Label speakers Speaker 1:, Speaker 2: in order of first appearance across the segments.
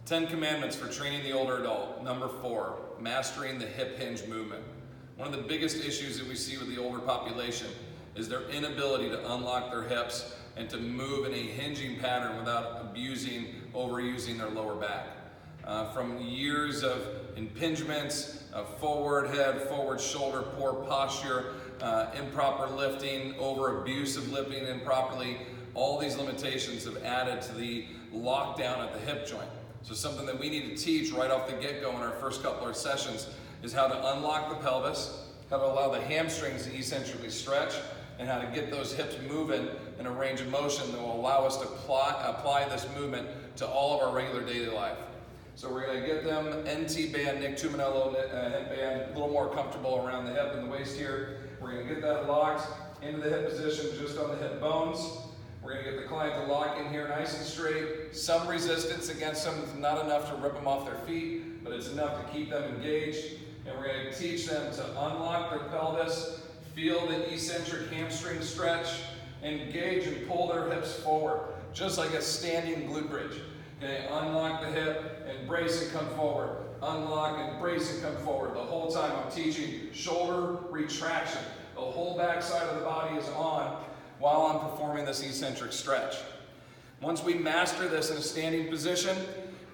Speaker 1: 10 commandments for training the older adult. Number 4, mastering the hip hinge movement. One of the biggest issues that we see with the older population is their inability to unlock their hips and to move in a hinging pattern without overusing their lower back. From years of impingements, forward head, forward shoulder, poor posture, improper lifting, over abuse of lifting improperly, all these limitations have added to the lockdown at the hip joint. So something that we need to teach right off the get-go in our first couple of sessions is how to unlock the pelvis, how to allow the hamstrings to eccentrically stretch, and how to get those hips moving in a range of motion that will allow us to apply this movement to all of our regular daily life. So we're going to get them NT band, Nick Tuminello hip band, a little more comfortable around the hip and the waist here. We're going to get that locked into the hip position just on the hip bones. We're going to get the client to lock in here nice and straight. Some resistance against them, not enough to rip them off their feet, but it's enough to keep them engaged. And we're going to teach them to unlock their pelvis, feel the eccentric hamstring stretch, engage and pull their hips forward, just like a standing glute bridge. Okay, unlock the hip and brace and come forward. Unlock and brace and come forward. The whole time I'm teaching shoulder retraction. The whole back side of the body is on while I'm performing this eccentric stretch. Once we master this in a standing position,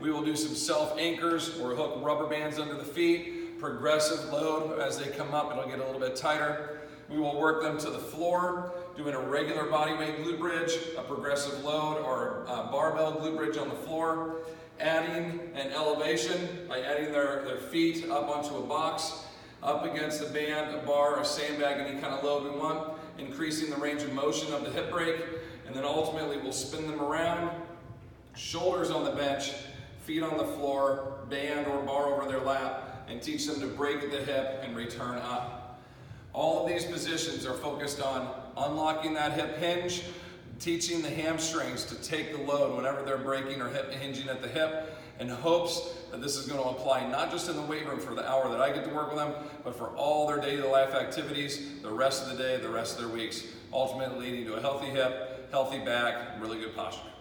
Speaker 1: we will do some self anchors or hook rubber bands under the feet, progressive load. As they come up, it'll get a little bit tighter. We will work them to the floor, doing a regular body weight glute bridge, a progressive load, or a barbell glute bridge on the floor, adding an elevation by adding their feet up onto a box, up against a band, a bar, a sandbag, any kind of load we want, increasing the range of motion of the hip break, and then ultimately we'll spin them around, shoulders on the bench, feet on the floor, band or bar over their lap, and teach them to break at the hip and return up. All of these positions are focused on unlocking that hip hinge, teaching the hamstrings to take the load whenever they're breaking or hinging at the hip, in hopes that this is going to apply not just in the weight room for the hour that I get to work with them, but for all their daily life activities, the rest of the day, the rest of their weeks, ultimately leading to a healthy hip, healthy back, really good posture.